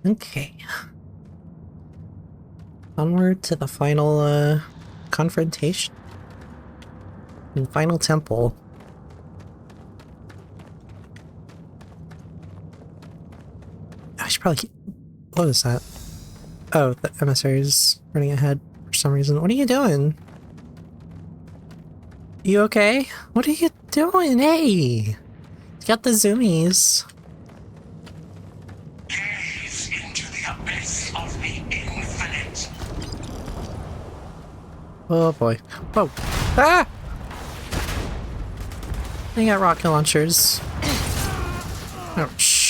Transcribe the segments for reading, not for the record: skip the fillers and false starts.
Okay. Onward to the final, confrontation. And final temple. I should probably keep... What was that? Oh, the emissary is running ahead for some reason. What are you doing? You okay? What are you doing? Hey! You got the zoomies. Gaze into the abyss of the infinite. Oh boy. Whoa. Ah! They got rocket launchers. Ouch.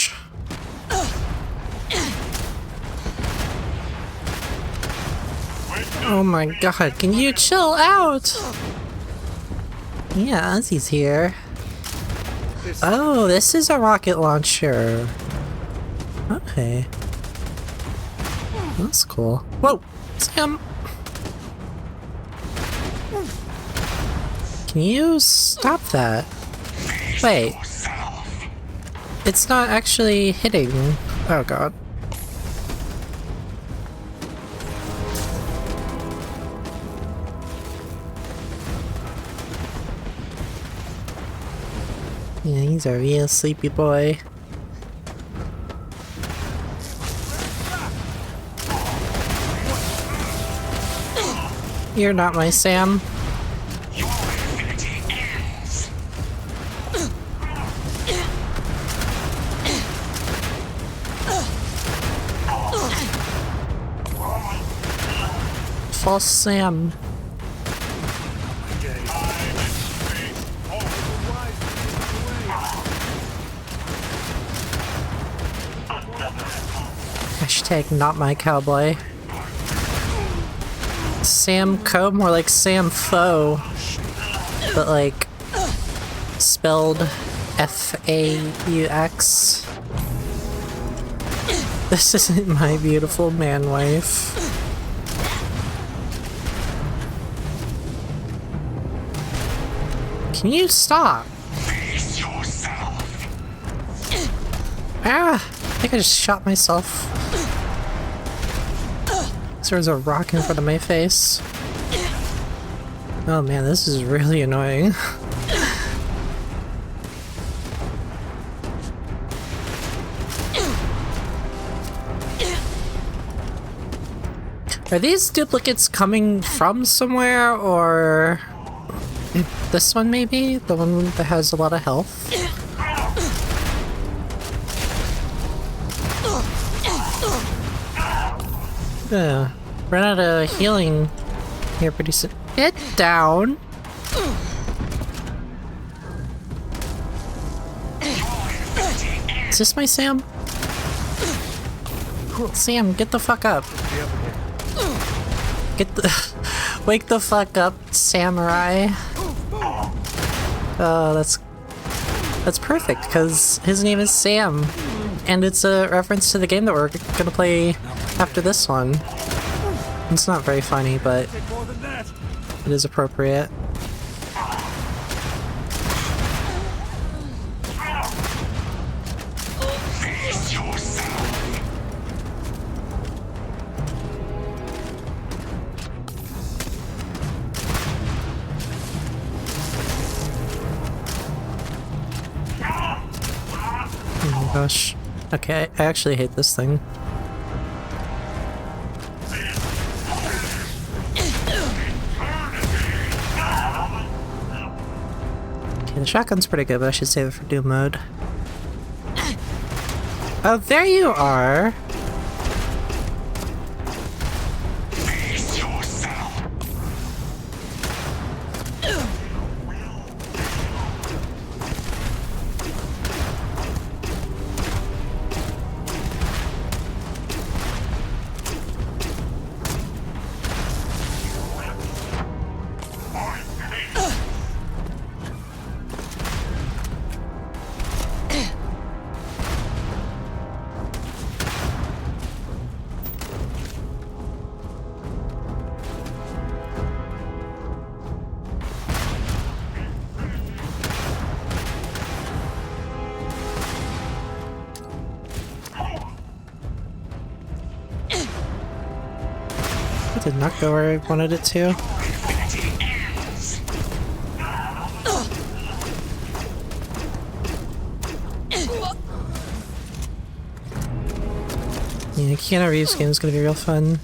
Oh my god, can you chill out? Yeah, Ozzy's here. Oh, this is a rocket launcher. Okay. That's cool. Whoa! Sam! Can you stop that? Wait. It's not actually hitting. Oh god. Yeah, he's a real sleepy boy. You're not my Sam. Your infinity ends. False Sam. Hashtag not my cowboy. Sam Co, more like Sam Foe, but like spelled F-A-U-X. This isn't my beautiful man wife. Can you stop? Face yourself. Ah! I think I just shot myself. There's a rock in front of my face. Oh man, this is really annoying. Are these duplicates coming from somewhere, or this one maybe? The one that has a lot of health? Run out of healing here pretty soon. Get down! Is this my Sam? Sam, get the fuck up. Get the... Wake the fuck up, samurai. That's perfect, because his name is Sam. And it's a reference to the game that we're gonna play after this one. It's not very funny, but it is appropriate. Face yourself. Oh my gosh. Okay, I actually hate this thing. Okay, the shotgun's pretty good, but I should save it for Doom mode. Oh, there you are! Face yourself. It did not go where I wanted it to. Yeah, Keanu Reeves game is gonna be real fun.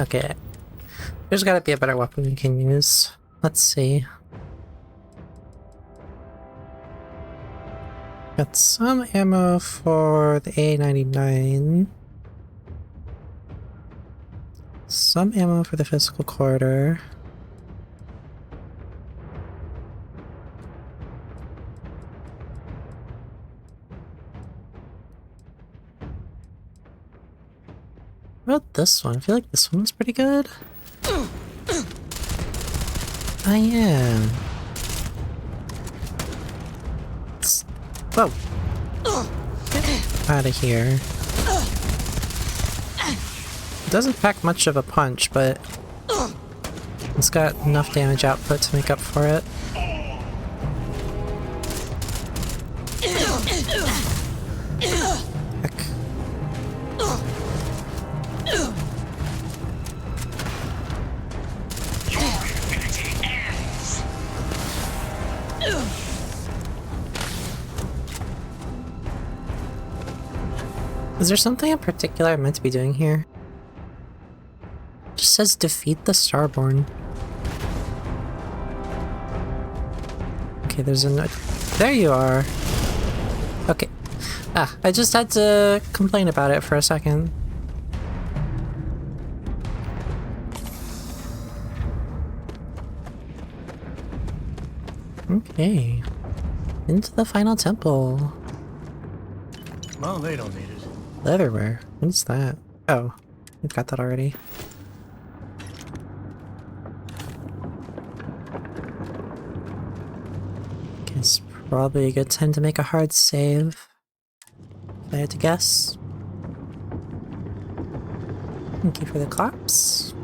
Okay. There's gotta be a better weapon we can use. Let's see. Got some ammo for the A99. Some ammo for the physical corridor. What about this one? I feel like this one's pretty good. Oh yeah. Whoa. Get out of here. It doesn't pack much of a punch, but it's got enough damage output to make up for it. Heck. Is there something in particular I'm meant to be doing here? It just says defeat the Starborn. Okay, there's a note. There you are! Okay. Ah, I just had to complain about it for a second. Okay. Into the final temple. Well, they don't need it. Leatherware? What's that? Oh, we've got that already. Guess probably a good time to make a hard save. If I had to guess. Thank you for the claps.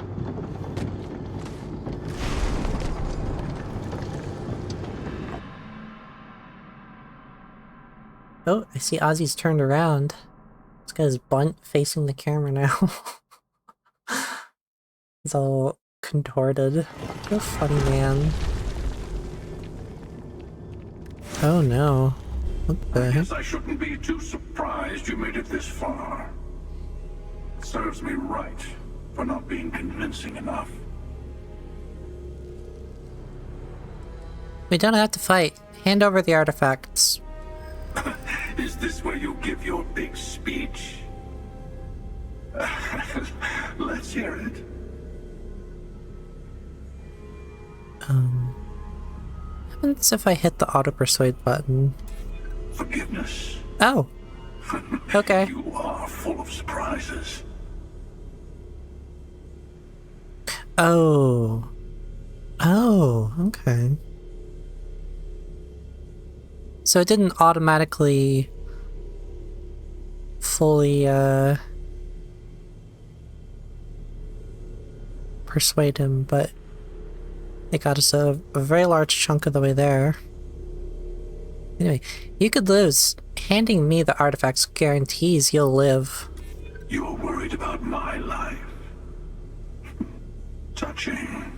Oh, I see Ozzy's turned around. He's got his bunt facing the camera now. He's all contorted. What a funny man. Oh no. What the I heck? guess I shouldn't be too surprised you made it this far. Serves me right for not being convincing enough. We don't have to fight. Hand over the artifacts. Is this where you give your big speech? Let's hear it. What happens if I hit the auto persuade button? Forgiveness. Oh. Okay. You are full of surprises. Oh. Oh, okay. So it didn't automatically fully persuade him, but it got us a very large chunk of the way there. Anyway, you could lose. Handing me the artifacts guarantees you'll live. You're worried about my life. Touching.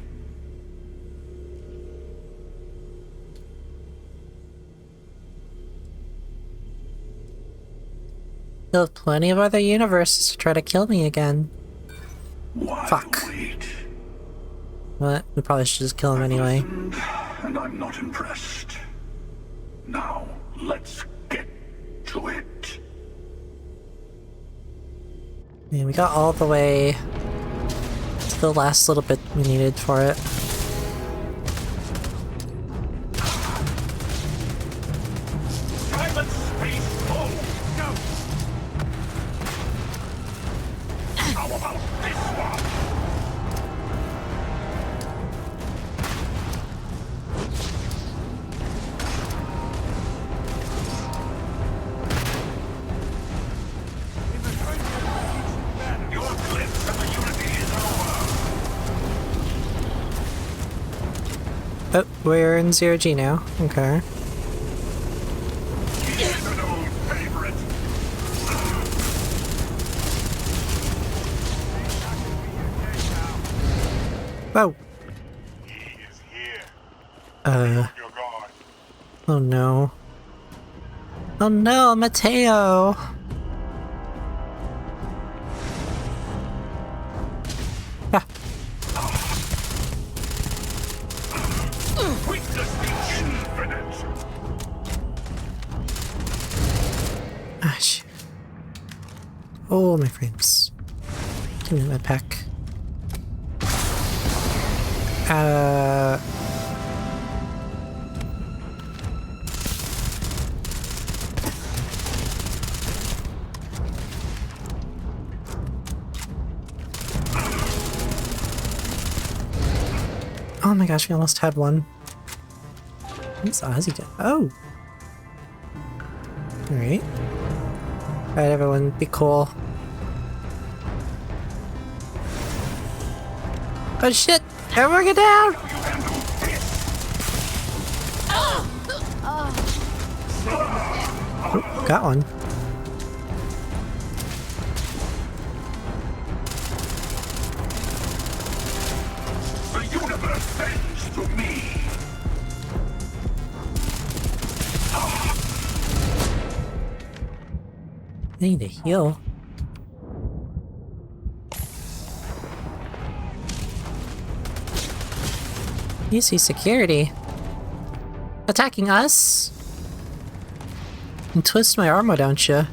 You'll have plenty of other universes to try to kill me again. Why Fuck. wait? What? We probably should just kill him anyway. Listened, and I'm not impressed. Now, let's get to it. And we got all the way to the last little bit we needed for it. Silent space. Oh, no. How about this one? Your glimpse of the Unity is over. Oh, we're in 0G now. Okay. He's an old favorite. Whoa! He is here. Uh, Your guard. oh no. Oh no, Mateo! Ah, Witness the infinite. ah, shit. Oh, my frames. Give me that pack. Oh my gosh, we almost had one. What's Ozzy doing? Oh! Alright. Alright, everyone, be cool. Oh shit! Everyone get down! Oh, got one. The universe bends to me. I need to heal. You see security attacking us? And twist my armor, don't you?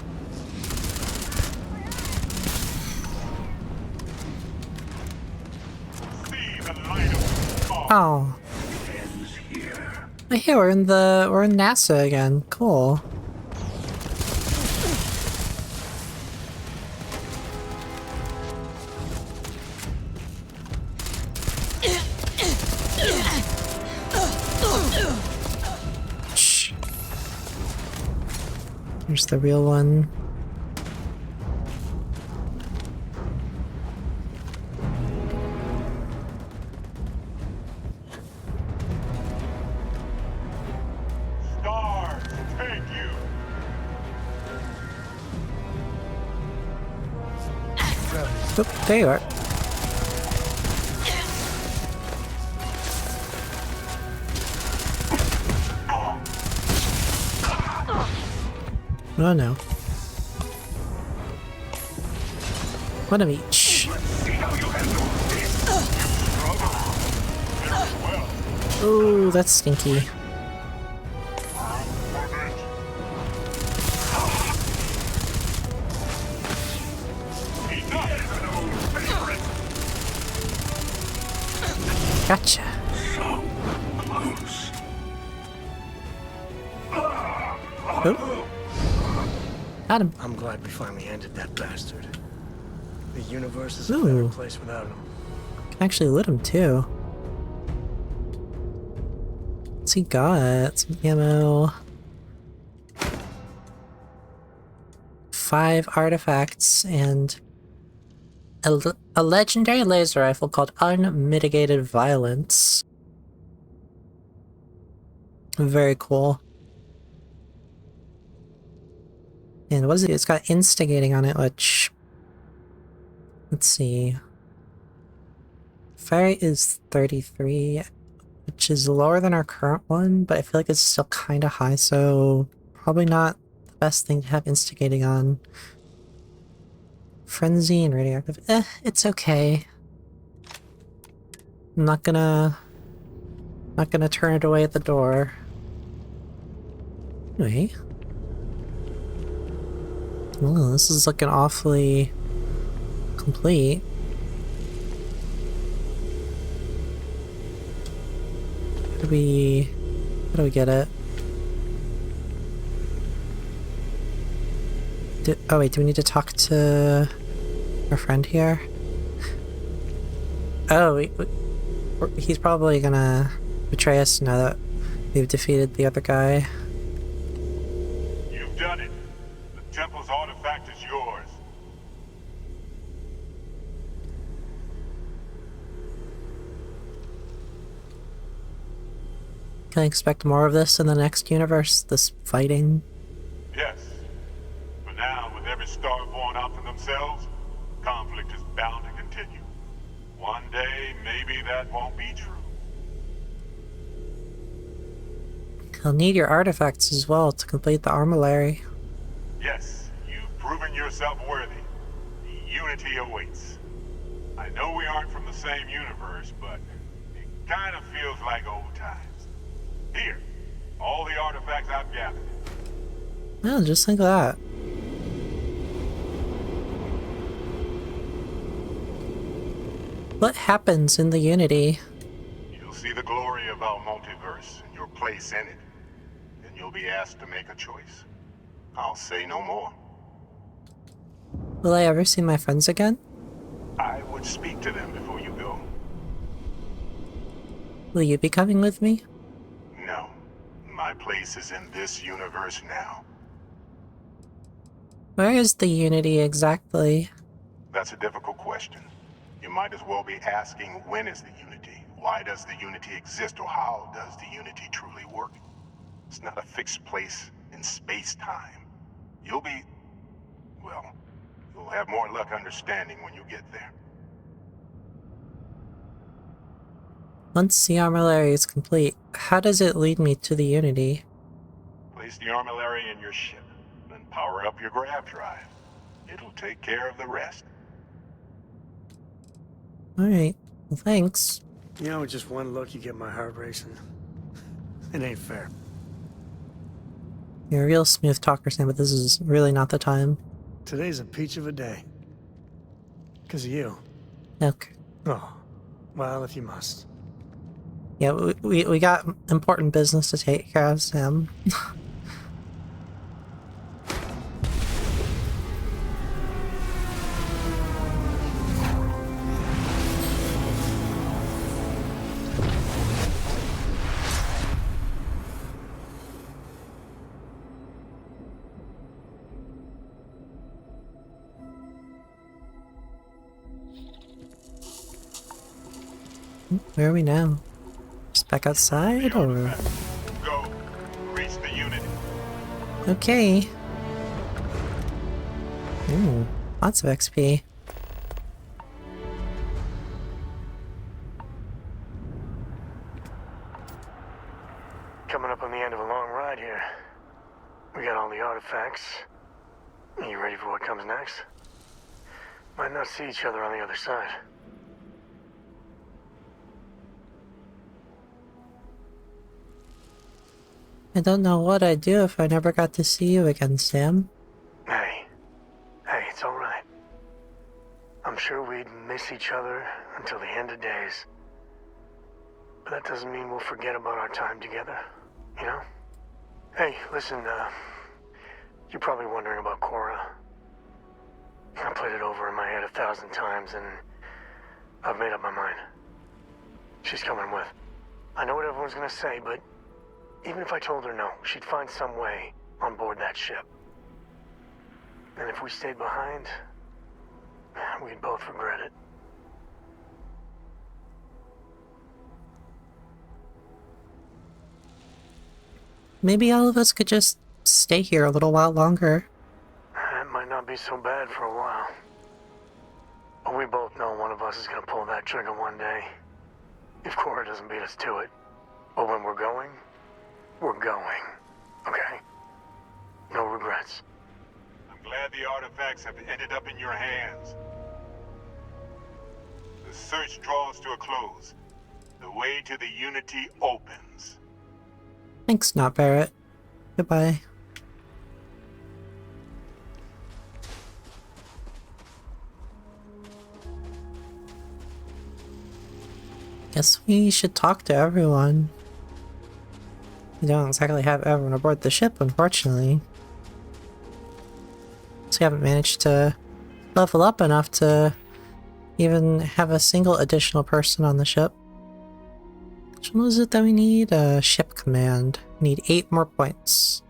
See the light of the star. Oh. Ends here. Hey, we're in NASA again. Cool. Shh. Here's the real one. Stars take you. Oop, there you are. Oh no. One of each. See how you handle this. Well, Ooh, that's stinky. enough is an old favorite. Gotcha. So close. Oh. Got him. I'm glad we finally ended that bastard. The universe is a Ooh. better place without him. Can actually loot him too. What's he got? Some ammo. 5 artifacts and a legendary laser rifle called Unmitigated Violence. Very cool. And what is it? It's got instigating on it, which... Let's see. Fire is 33, which is lower than our current one, but I feel like it's still kind of high, so probably not the best thing to have instigating on. Frenzy and radioactive. It's okay. I'm not gonna turn it away at the door. Anyway. Oh, this is looking awfully complete. How do we get it? Oh wait, do we need to talk to our friend here? Oh, he's probably gonna betray us now that we've defeated the other guy. You've done it. The temple's artifact is yours. Can I expect more of this in the next universe? This fighting? Yes. For now, with every star born out for themselves, conflict is bound to continue. One day, maybe that won't be true. He'll need your artifacts as well to complete the armillary. Yes, you've proven yourself worthy. The unity awaits. I know we aren't from the same universe, but it kind of feels like old times. Here, all the artifacts I've gathered. Well, just like that. What happens in the Unity? You'll see the glory of our multiverse and your place in it. Then you'll be asked to make a choice. I'll say no more. Will I ever see my friends again? I would speak to them before you go. Will you be coming with me? No. My place is in this universe now. Where is the Unity exactly? That's a difficult question. You might as well be asking, when is the Unity? Why does the Unity exist, or how does the Unity truly work? It's not a fixed place in space-time. You'll have more luck understanding when you get there. Once the armillary is complete, how does it lead me to the Unity? Place the armillary in your ship, then power up your grav drive. It'll take care of the rest. Alright, well thanks. You know, with just one look, you get my heart racing. It ain't fair. You're a real smooth talker, Sam, but this is really not the time. Today's a peach of a day. 'Cause of you. Okay. Oh, well, if you must. Yeah, we got important business to take care of, Sam. Where are we now? Just back outside, or...? Go. Reach the Unity. Okay. Ooh, lots of XP. Coming up on the end of a long ride here. We got all the artifacts. Are you ready for what comes next? Might not see each other on the other side. I don't know what I'd do if I never got to see you again, Sam. Hey, it's alright. I'm sure we'd miss each other until the end of days. But that doesn't mean we'll forget about our time together, you know? Hey, listen, you're probably wondering about Cora. I played it over in my head 1,000 times, and I've made up my mind. She's coming with. I know what everyone's gonna say, but even if I told her no, she'd find some way on board that ship. And if we stayed behind, we'd both regret it. Maybe all of us could just stay here a little while longer. It might not be so bad for a while. But we both know one of us is gonna pull that trigger one day. If Cora doesn't beat us to it. But when we're going, okay? No regrets. I'm glad the artifacts have ended up in your hands. The search draws to a close. The way to the Unity opens. Thanks, Not Barrett. Goodbye. Guess we should talk to everyone. We don't exactly have everyone aboard the ship, unfortunately. So we haven't managed to level up enough to even have a single additional person on the ship. Which one was it that we need? Ship command. We need 8 more points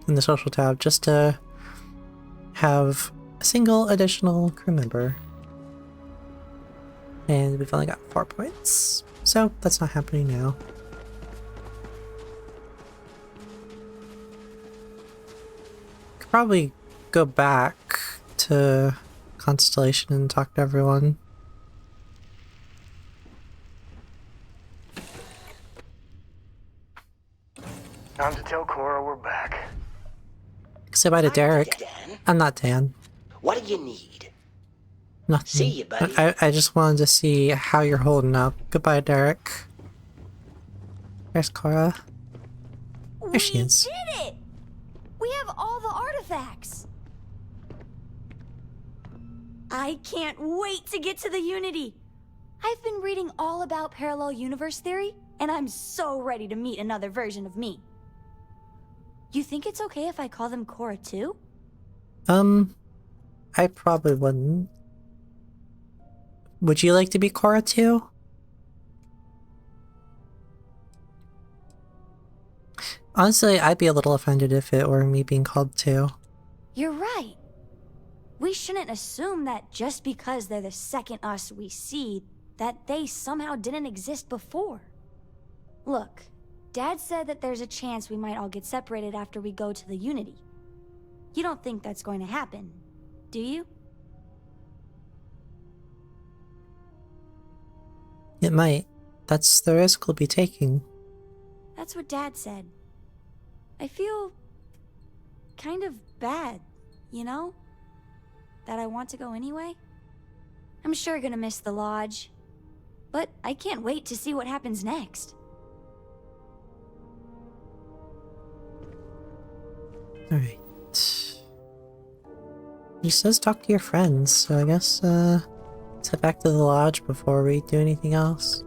in the social tab just to have a single additional crew member. And we've only got 4 points. So that's not happening now. Could probably go back to Constellation and talk to everyone. Time to tell Cora we're back. Say bye to Derek. Dan. I'm not Dan. What do you need? Nothing. See you, buddy. I just wanted to see how you're holding up. Goodbye, Derek. There's Cora. There she is. We did it! We have all the artifacts. I can't wait to get to the Unity. I've been reading all about parallel universe theory, and I'm so ready to meet another version of me. You think it's okay if I call them Cora too? I probably wouldn't. Would you like to be Cora too? Honestly, I'd be a little offended if it were me being called too. You're right. We shouldn't assume that just because they're the second us we see, that they somehow didn't exist before. Look, Dad said that there's a chance we might all get separated after we go to the Unity. You don't think that's going to happen, do you? It might. That's the risk we'll be taking. That's what Dad said. I feel kind of bad, you know? That I want to go anyway. I'm sure gonna miss the lodge, but I can't wait to see what happens next. Alright. He says talk to your friends, so I guess, let's head back to the lodge before we do anything else.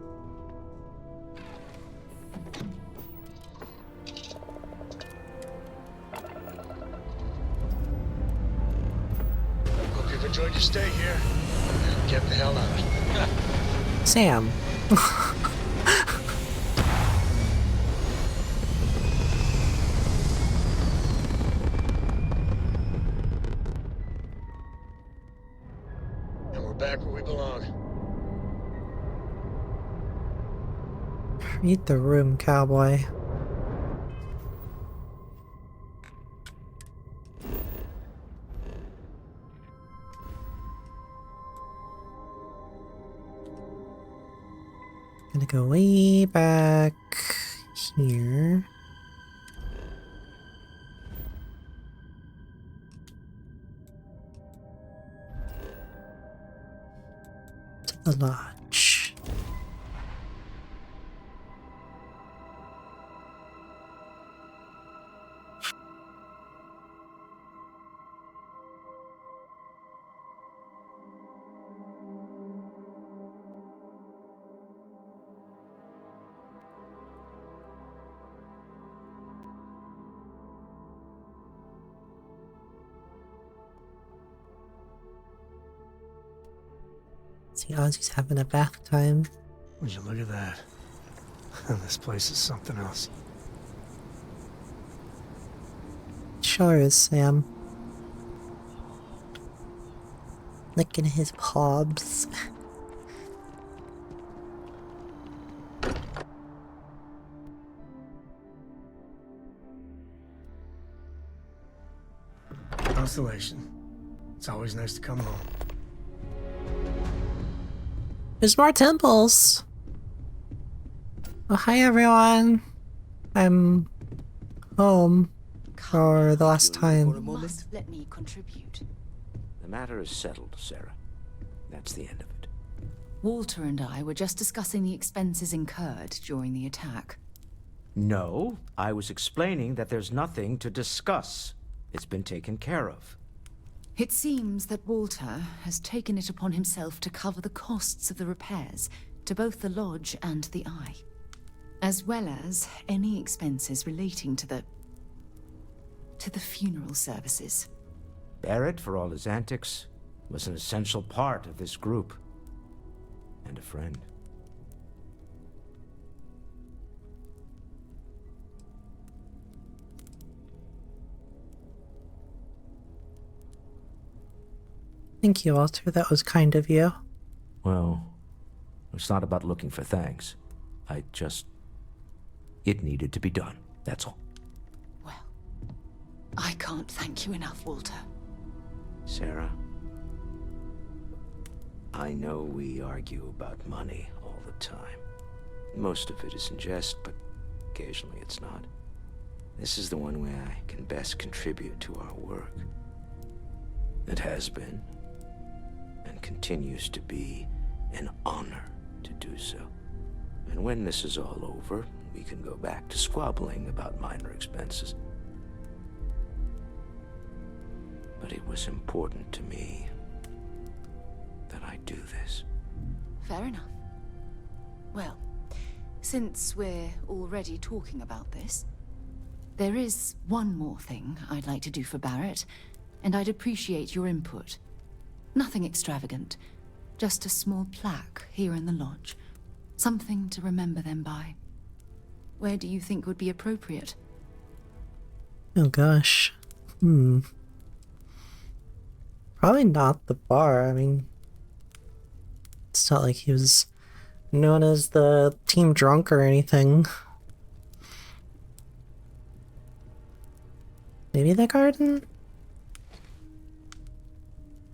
Hope you've enjoyed your stay here. And get the hell out. Sam. And we're back where we belong. Read the room, cowboy. Gonna go way back here. To the lodge. See, Ozzy's having a bath time. Would you look at that? This place is something else. Sure is, Sam. Licking his paws. Constellation. It's always nice to come home. There's more temples! Oh, hi everyone! I'm home for the last time. Must let me contribute. The matter is settled, Sarah. That's the end of it. Walter and I were just discussing the expenses incurred during the attack. No, I was explaining that there's nothing to discuss. It's been taken care of. It seems that Walter has taken it upon himself to cover the costs of the repairs, to both the lodge and the Eye, as well as any expenses relating to the funeral services. Barrett, for all his antics, was an essential part of this group. And a friend. Thank you, Walter. That was kind of you. Well, it's not about looking for thanks. It needed to be done, that's all. Well, I can't thank you enough, Walter. Sarah, I know we argue about money all the time. Most of it is in jest, but occasionally it's not. This is the one way I can best contribute to our work. It has been, and continues to be, an honor to do so. And when this is all over, we can go back to squabbling about minor expenses. But it was important to me that I do this. Fair enough. Well, since we're already talking about this, there is one more thing I'd like to do for Barrett, and I'd appreciate your input. Nothing extravagant, just a small plaque here in the lodge. Something to remember them by. Where do you think would be appropriate? Oh gosh. Probably not the bar. I mean, it's not like he was known as the team drunk or anything. Maybe the garden?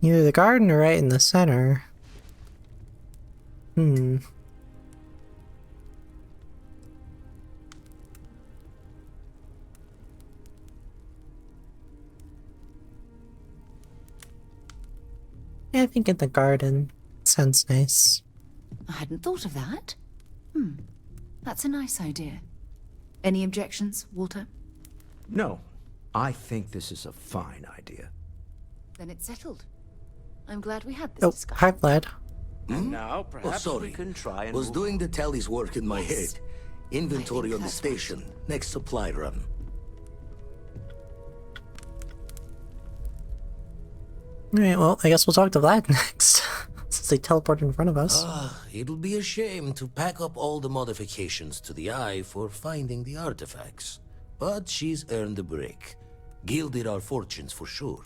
Either the garden or right in the center. Yeah, I think in the garden. Sounds nice. I hadn't thought of that. That's a nice idea. Any objections, Walter? No, I think this is a fine idea. Then it's settled. I'm glad we had this Oh, discussion. hi, Vlad. Now, perhaps we sorry. can try and Was move doing on. the tallies work in my Yes. head. Inventory I on think the that's right. station. Next supply run. Alright, well, I guess we'll talk to Vlad next. Since they teleported in front of us. It'll be a shame to pack up all the modifications to the Eye for finding the artifacts. But she's earned a break. Gilded our fortunes for sure.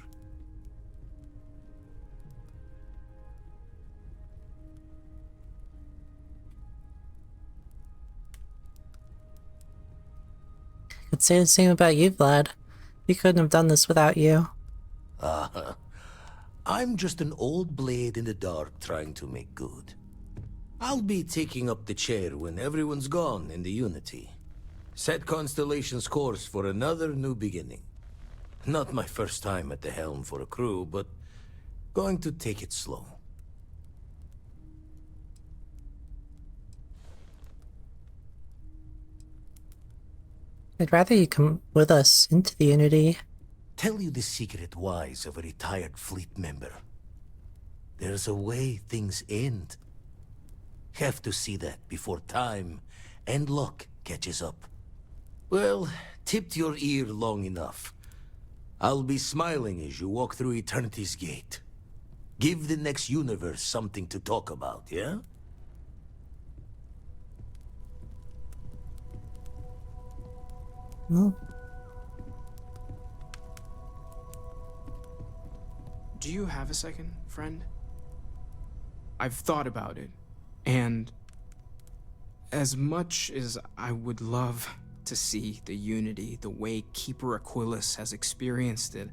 I'd say the same about you, Vlad. We couldn't have done this without you. I'm just an old blade in the dark trying to make good. I'll be taking up the chair when everyone's gone in the Unity. Set Constellation's course for another new beginning. Not my first time at the helm for a crew, but going to take it slow. I'd rather you come with us into the Unity. Tell you the secret whys of a retired fleet member. There's a way things end. Have to see that before time and luck catches up. Well, tipped your ear long enough. I'll be smiling as you walk through Eternity's gate. Give the next universe something to talk about, yeah? Well, Do you have a second, friend? I've thought about it, and as much as I would love to see the Unity the way Keeper Aquilus has experienced it,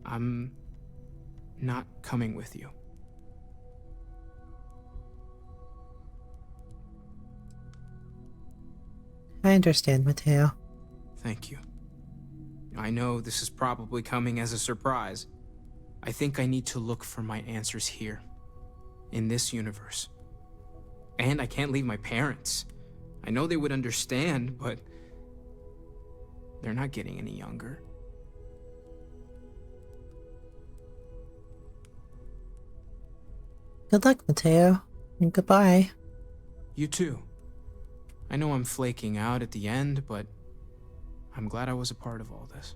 I'm not coming with you. I understand, Mateo. Thank you. I know this is probably coming as a surprise. I think I need to look for my answers here, in this universe. And I can't leave my parents. I know they would understand, but they're not getting any younger. Good luck, Mateo. And goodbye. You too. I know I'm flaking out at the end, but I'm glad I was a part of all this.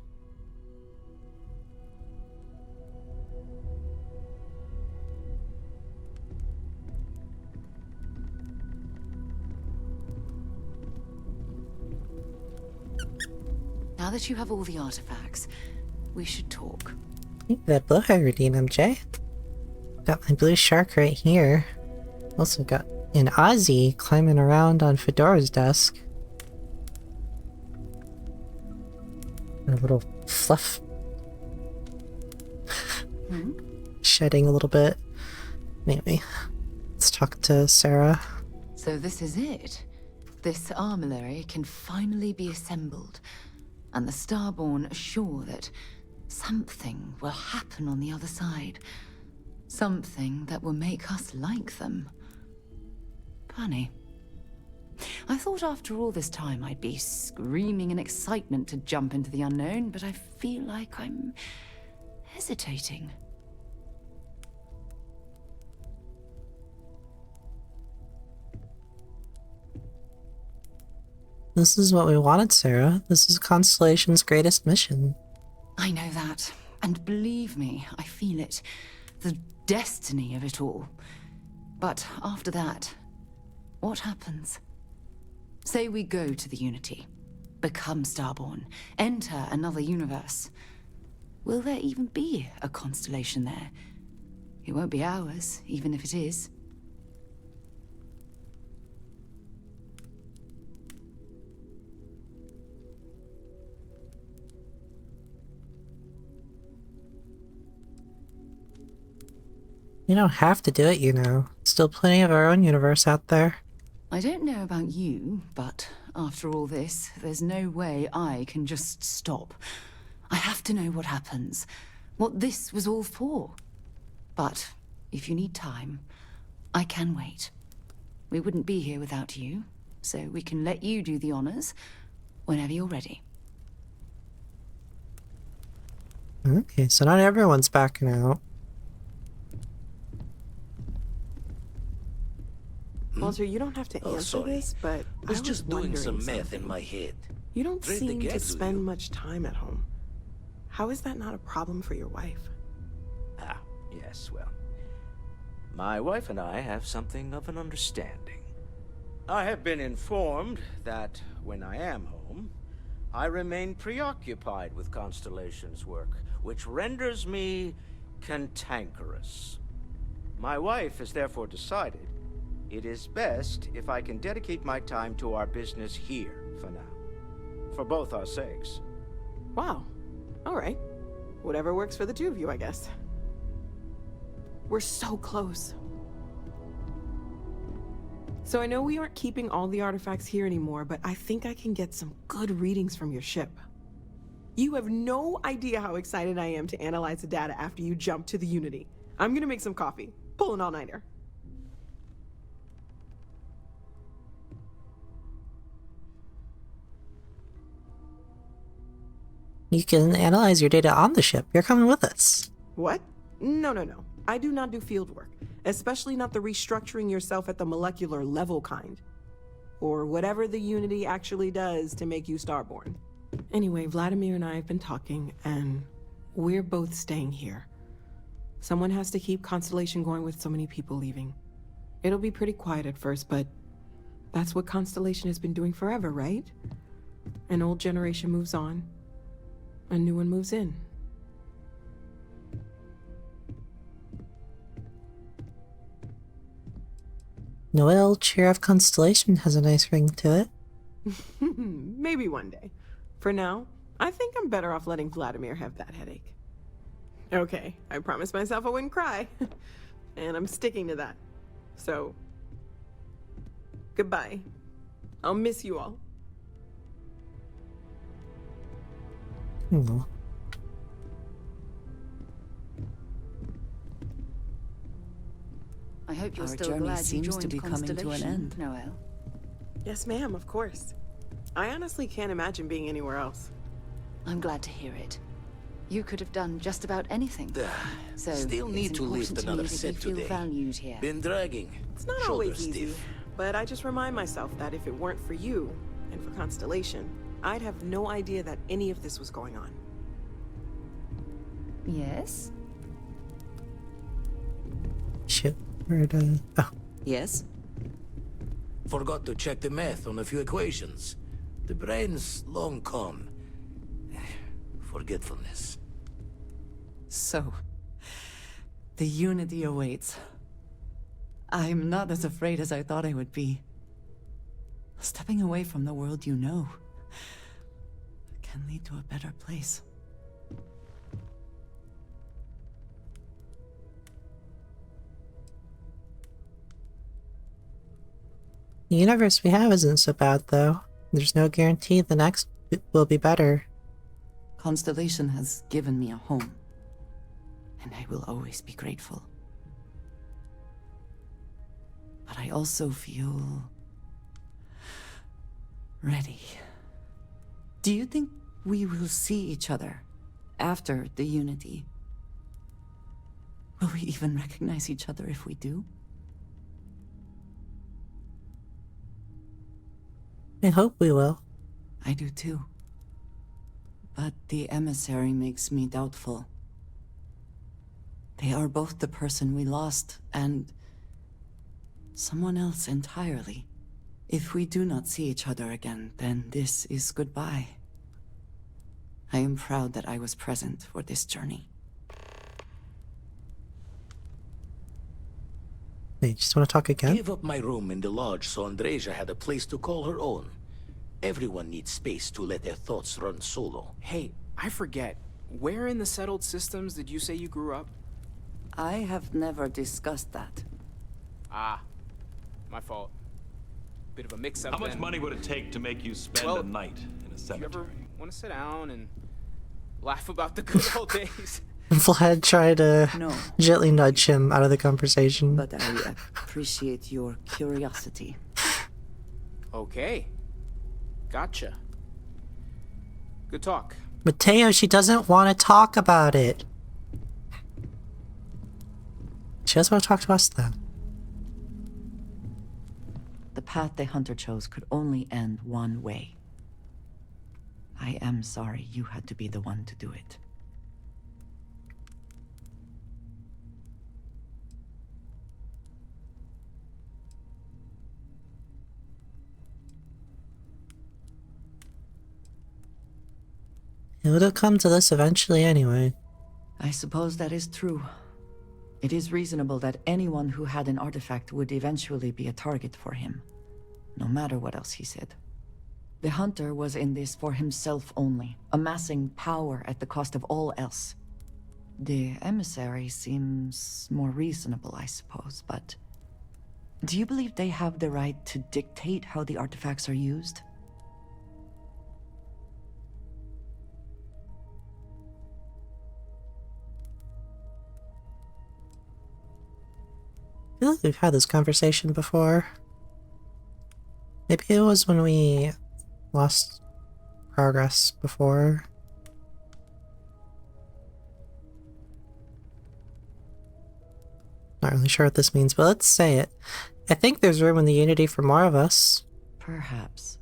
Now that you have all the artifacts, we should talk. That blue I redeemed, MJ. Got my blue shark right here. Also got an Aussie climbing around on Fedora's desk. And a little fluff. Shedding a little bit. Anyway, let's talk to Sarah. So this is it. This armillary can finally be assembled. And the Starborn are sure that something will happen on the other side. Something that will make us like them. Funny. I thought after all this time I'd be screaming in excitement to jump into the unknown, but I feel like I'm hesitating. This is what we wanted, Sarah. This is Constellation's greatest mission. I know that. And believe me, I feel it. The destiny of it all. But after that, what happens? Say we go to the Unity, become Starborn, enter another universe. Will there even be a constellation there? It won't be ours, even if it is. You don't have to do it, you know. Still plenty of our own universe out there. I don't know about you, but after all this, there's no way I can just stop. I have to know what happens, what this was all for. But if you need time, I can wait. We wouldn't be here without you, so we can let you do the honors whenever you're ready. Okay, so not everyone's backing out. Walter, you don't have to answer this, but I was just doing some math in my head. You don't Read the seem to gag, do spend you? much time at home. How is that not a problem for your wife? Ah, yes, well. My wife and I have something of an understanding. I have been informed that when I am home, I remain preoccupied with Constellation's work, which renders me cantankerous. My wife has therefore decided it is best if I can dedicate my time to our business here for now. For both our sakes. Wow. All right. Whatever works for the two of you, I guess. We're so close. So I know we aren't keeping all the artifacts here anymore, but I think I can get some good readings from your ship. You have no idea how excited I am to analyze the data after you jump to the Unity. I'm gonna make some coffee. Pull an all-nighter. You can analyze your data on the ship. You're coming with us. What? No. I do not do field work, especially not the restructuring yourself at the molecular level kind. Or whatever the Unity actually does to make you Starborn. Anyway, Vladimir and I have been talking, and we're both staying here. Someone has to keep Constellation going with so many people leaving. It'll be pretty quiet at first, but that's what Constellation has been doing forever, right? An old generation moves on. A new one moves in. Noel, cheer of Constellation has a nice ring to it. Maybe one day. For now, I think I'm better off letting Vladimir have that headache. Okay, I promised myself I wouldn't cry. And I'm sticking to that. So, goodbye. I'll miss you all. Aw. I hope you're Our still journey glad you seems joined to be coming to an Constellation, end. Noel. Yes, ma'am, of course. I honestly can't imagine being anywhere else. I'm glad to hear it. You could have done just about anything. So Still need it's to important lift to me another that you set feel today. valued here. Been dragging. It's not Shoulder always easy. stiff. but I just remind myself that if it weren't for you, and for Constellation, I'd have no idea that any of this was going on. Yes? Shit, where'd oh, Yes? Forgot to check the math on a few equations. The brain's long gone. Forgetfulness. So, the Unity awaits. I'm not as afraid as I thought I would be. Stepping away from the world you know can lead to a better place. the universe we have isn't so bad, though. There's no guarantee the next will be better. Constellation has given me a home, and I will always be grateful. But I also feel ready. Do you think we will see each other after the Unity? Will we even recognize each other if we do? I hope we will. I do too. But the emissary makes me doubtful. They are both the person we lost and someone else entirely. If we do not see each other again, then this is goodbye. I am proud that I was present for this journey. Hey, just want to talk again? Gave up my room in the lodge so Andreja had a place to call her own. Everyone needs space to let their thoughts run solo. Hey, I forget. Where in the settled systems did you say you grew up? I have never discussed that. Ah, my fault. Bit of a mix-up. How much then. money would it take to make you spend Well, a night in a Do you cemetery? ever want to sit down and laugh about the good old days? Vlad tried to No. gently nudge him out of the conversation. But I appreciate your curiosity. Okay. Gotcha. Good talk. Mateo, she doesn't want to talk about it. She doesn't want to talk to us, then. The path the hunter chose could only end one way. I am sorry you had to be the one to do it. It would have come to this eventually anyway. I suppose that is true. It is reasonable that anyone who had an artifact would eventually be a target for him, no matter what else he said. The hunter was in this for himself only, amassing power at the cost of all else. The emissary seems more reasonable, I suppose, but do you believe they have the right to dictate how the artifacts are used? I feel like we've had this conversation before. Maybe it was when we lost progress before. Not really sure what this means, but let's say it. I think there's room in the Unity for more of us. Perhaps.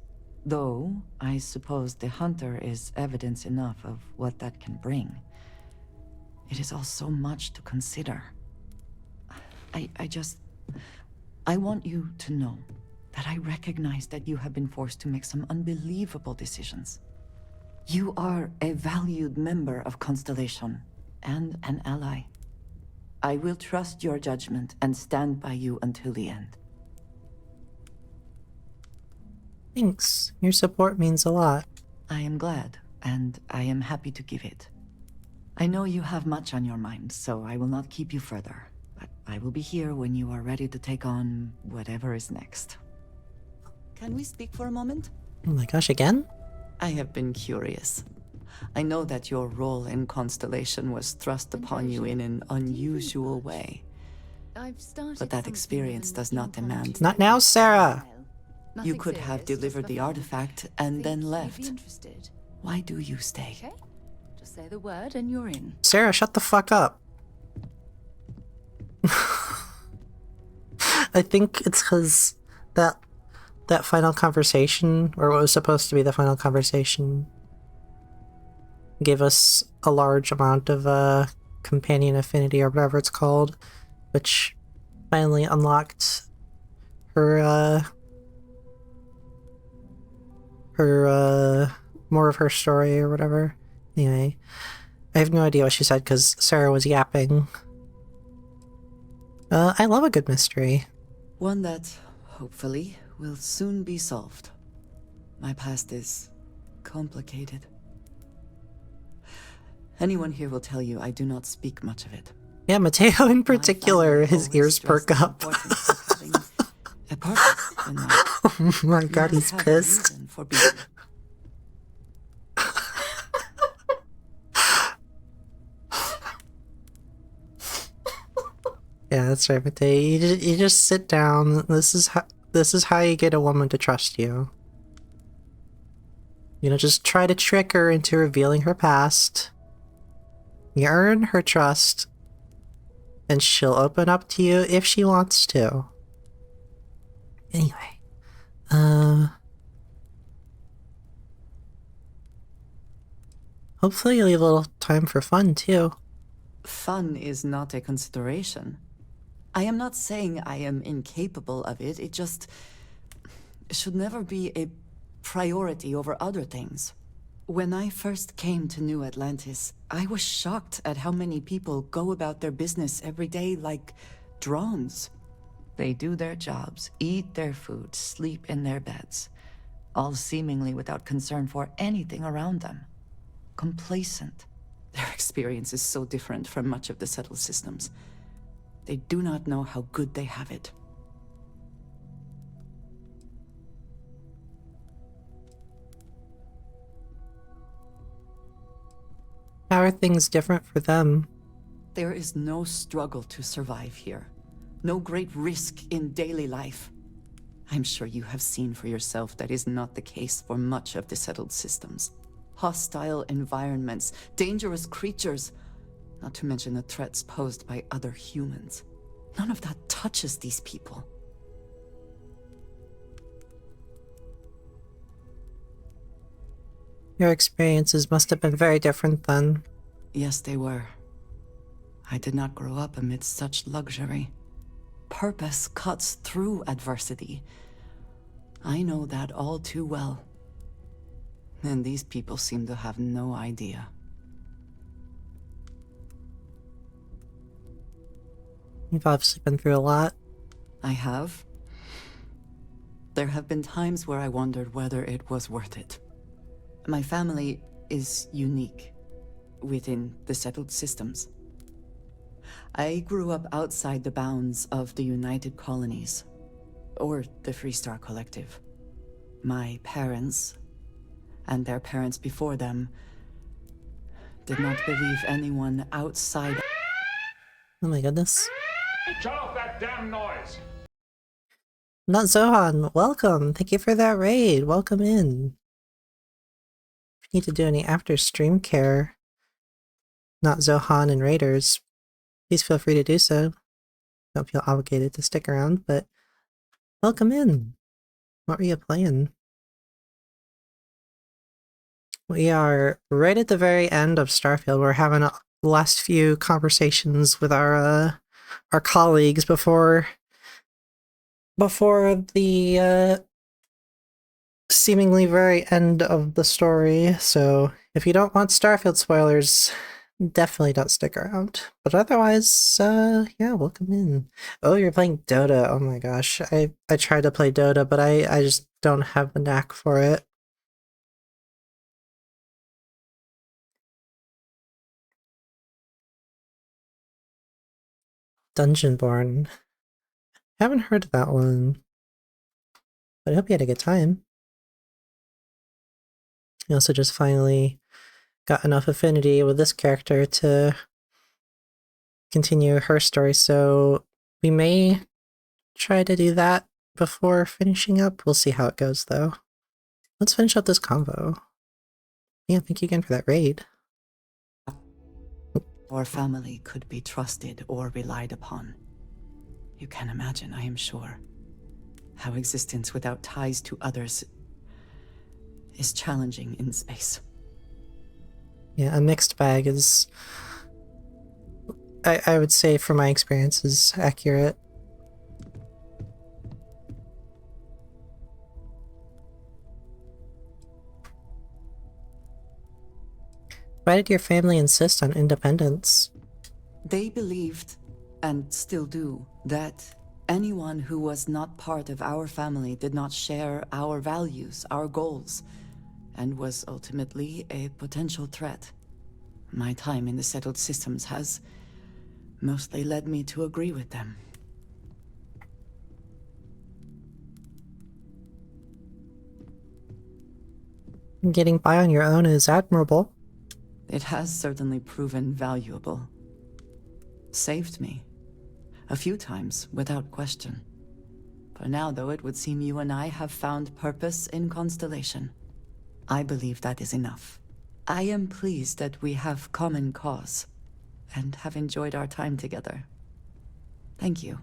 Though, I suppose the hunter is evidence enough of what that can bring. It is all so much to consider. I want you to know that I recognize that you have been forced to make some unbelievable decisions. You are a valued member of Constellation and an ally. I will trust your judgment and stand by you until the end. Thanks. Your support means a lot. I am glad, and I am happy to give it. I know you have much on your mind, so I will not keep you further. But I will be here when you are ready to take on whatever is next. Can we speak for a moment? Oh my gosh, again? I have been curious. I know that your role in Constellation was thrust upon you in an unusual way. But that experience does not demand... Not now, Sarah! You could have delivered the artifact and then left. Why do you stay? Okay. Just say the word and you're in. Sarah, shut the fuck up. I think it's because that that final conversation, or what was supposed to be the final conversation, gave us a large amount of companion affinity or whatever it's called, which finally unlocked her more of her story or whatever. Anyway, I have no idea what she said because Sarah was yapping. I love a good mystery. One that, hopefully, will soon be solved. My past is complicated. Anyone here will tell you I do not speak much of it. Yeah, Mateo in particular, My family his always ears stressed perk the up. importance of having a purpose in life. Oh my god, You he's must have a pissed. reason for being. Yeah, that's right, Mateo. You just sit down. This is how you get a woman to trust you. You know, just try to trick her into revealing her past. You earn her trust, and she'll open up to you if she wants to. Anyway, hopefully you leave a little time for fun too. Fun is not a consideration. I am not saying I am incapable of it, it just should never be a priority over other things. When I first came to New Atlantis, I was shocked at how many people go about their business every day like drones. They do their jobs, eat their food, sleep in their beds, all seemingly without concern for anything around them. Complacent. Their experience is so different from much of the settled systems. They do not know how good they have it. How are things different for them? There is no struggle to survive here. No great risk in daily life. I'm sure you have seen for yourself that is not the case for much of the settled systems. Hostile environments, dangerous creatures, not to mention the threats posed by other humans. None of that touches these people. Your experiences must have been very different then. Yes, they were. I did not grow up amidst such luxury. Purpose cuts through adversity. I know that all too well. And these people seem to have no idea. You've obviously been through a lot. I have. There have been times where I wondered whether it was worth it. My family is unique within the settled systems. I grew up outside the bounds of the United Colonies, or the Freestar Collective. My parents, and their parents before them, did not believe anyone outside. Oh my goodness. Shut off that damn noise! Not Zohan, welcome! Thank you for that raid. Welcome in. If you need to do any after stream care, not Zohan and Raiders, please feel free to do so. Don't feel obligated to stick around, but welcome in. What were you playing? We are right at the very end of Starfield. We're having the last few conversations with our colleagues before the seemingly very end of the story. So if you don't want Starfield spoilers, definitely don't stick around. But otherwise, yeah, welcome in. Oh, you're playing Dota. Oh my gosh. I tried to play Dota, but I just don't have the knack for it. Dungeonborn. Haven't heard of that one. But I hope you had a good time. I also just finally got enough affinity with this character to continue her story, so we may try to do that before finishing up. We'll see how it goes, though. Let's finish up this convo. Yeah, thank you again for that raid. Our family could be trusted or relied upon. You can imagine, I am sure. how existence without ties to others is challenging in space. Yeah, a mixed bag is, I would say from my experience, is accurate. Why did your family insist on independence? They believed, and still do, that anyone who was not part of our family did not share our values, our goals, and was ultimately a potential threat. My time in the settled systems has mostly led me to agree with them. Getting by on your own is admirable. It has certainly proven valuable. Saved me. A few times, without question. For now, though, it would seem you and I have found purpose in Constellation. I believe that is enough. I am pleased that we have common cause, and have enjoyed our time together. Thank you.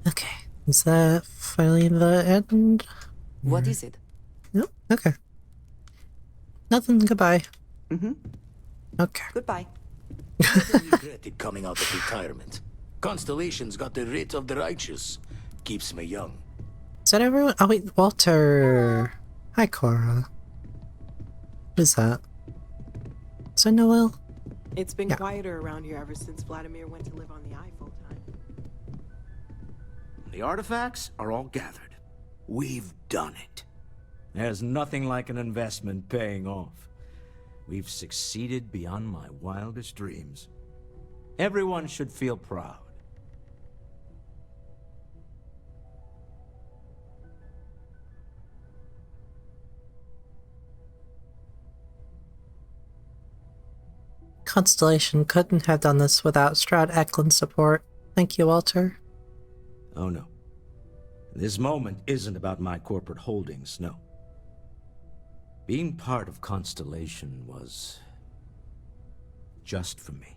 Okay, is that finally the end? What is it? No? Okay. Nothing, goodbye. Mm-hmm. Okay. Goodbye. Never regretted coming out of retirement. Constellation's got the writ of the righteous. Keeps me young. Is that everyone? Oh wait, Walter. Hi, Cora. What is that? Is that Noel? It's been Yeah. quieter around here ever since Vladimir went to live on the Eye full time. The artifacts are all gathered. We've done it. There's nothing like an investment paying off. We've succeeded beyond my wildest dreams. Everyone should feel proud. Constellation couldn't have done this without Stroud Eklund's support. Thank you, Walter. Oh no. This moment isn't about my corporate holdings, no. Being part of Constellation was just for me.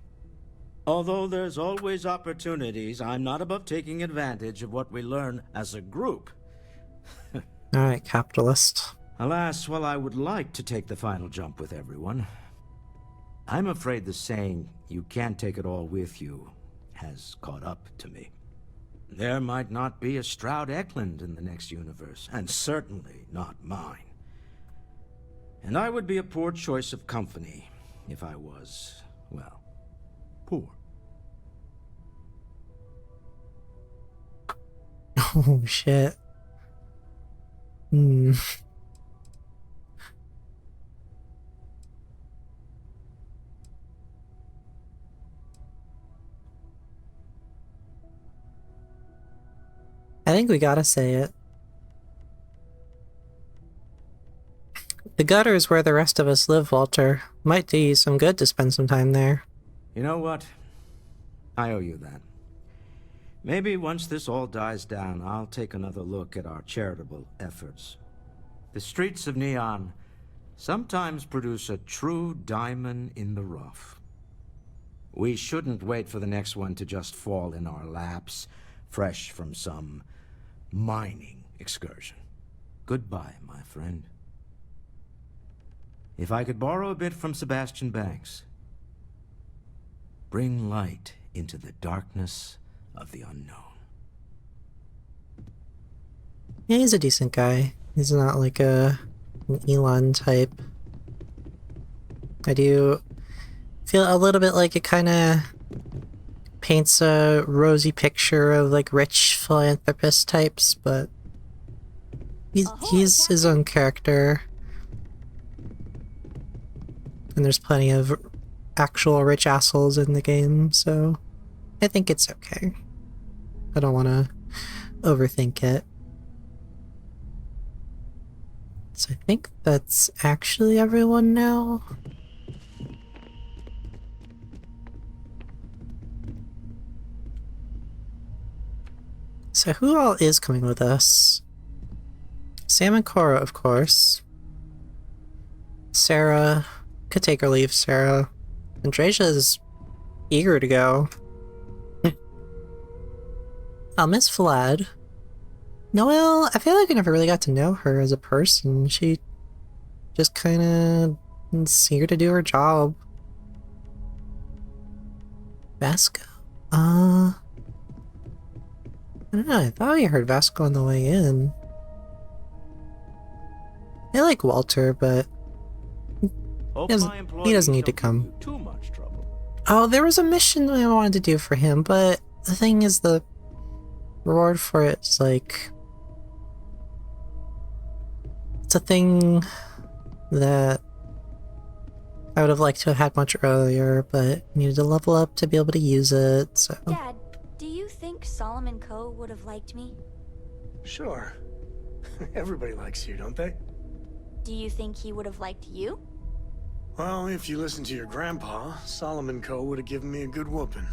Although there's always opportunities, I'm not above taking advantage of what we learn as a group. Alright, capitalist. Alas, while I would like to take the final jump with everyone, I'm afraid the saying, "you can't take it all with you," has caught up to me. There might not be a Stroud Eklund in the next universe, and certainly not mine. And I would be a poor choice of company if I was, well, poor. Oh shit. Hmm. I think we gotta say it. The gutter is where the rest of us live, Walter. Might do you some good to spend some time there. You know what? I owe you that. Maybe once this all dies down, I'll take another look at our charitable efforts. The streets of Neon sometimes produce a true diamond in the rough. We shouldn't wait for the next one to just fall in our laps, fresh from some mining excursion. Goodbye, my friend. If I could borrow a bit from Sebastian Banks, bring light into the darkness of the unknown. Yeah, he's a decent guy. He's not like an Elon type. I do feel a little bit like it kind of paints a rosy picture of like rich philanthropist types, but he's his own character. And there's plenty of actual rich assholes in the game, so I think it's okay. I don't want to overthink it. So I think that's actually everyone now. So who all is coming with us? Sam and Cora, of course. Sarah. Could take or leave Sarah. Andresia is eager to go. I'll miss Vlad. Noelle, I feel like I never really got to know her as a person. She just kinda is here to do her job. Vasco? I don't know, I thought I heard Vasco on the way in. I like Walter, but he doesn't need to come. Too much trouble. Oh, there was a mission I wanted to do for him, but the thing is the reward for it is like... It's a thing that I would have liked to have had much earlier, but needed to level up to be able to use it, so... Dad, do you think Solomon Coe would have liked me? Sure. Everybody likes you, don't they? Do you think he would have liked you? Well, if you listen to your grandpa, Solomon Coe would have given me a good whooping.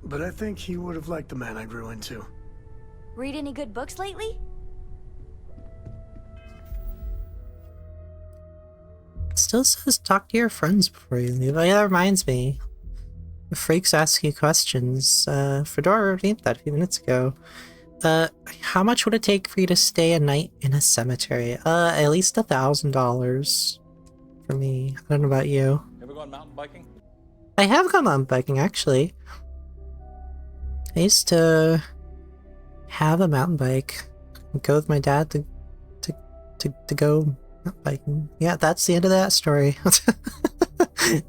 But I think he would have liked the man I grew into. Read any good books lately? It still says talk to your friends before you leave. Oh yeah, that reminds me. The freaks ask you questions. Fedora redeemed that a few minutes ago. How much would it take for you to stay a night in a cemetery? At least $1,000 for me. I don't know about you. Ever gone mountain biking? I have gone mountain biking, actually. I used to have a mountain bike. I'd go with my dad to go mountain biking. Yeah, that's the end of that story.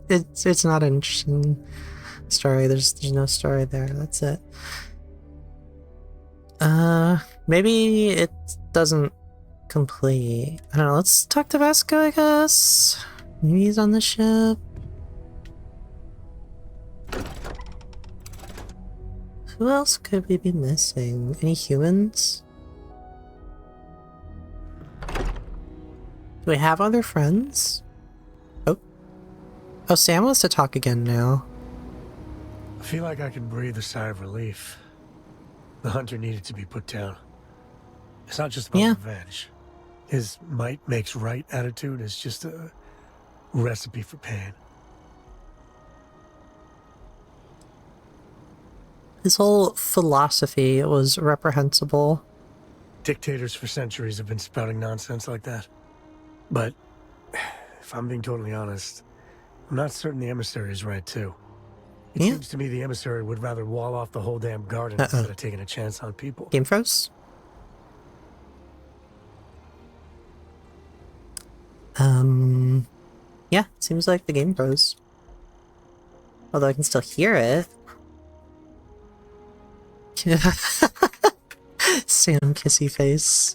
It's not an interesting story. There's no story there. That's it. Maybe it doesn't complete. I don't know. Let's talk to Vasco, I guess. Maybe he's on the ship. Who else could we be missing? Any humans? Do we have other friends? Oh. Oh, Sam wants to talk again now. I feel like I can breathe a sigh of relief. The hunter needed to be put down. It's not just about revenge. His might makes right attitude is just a recipe for pain. His whole philosophy was reprehensible. Dictators for centuries have been spouting nonsense like that. But, if I'm being totally honest, I'm not certain the emissary is right too. It seems to me the emissary would rather wall off the whole damn garden instead of taking a chance on people. Game froze? Yeah, seems like the game froze. Although I can still hear it. Sam kissy face.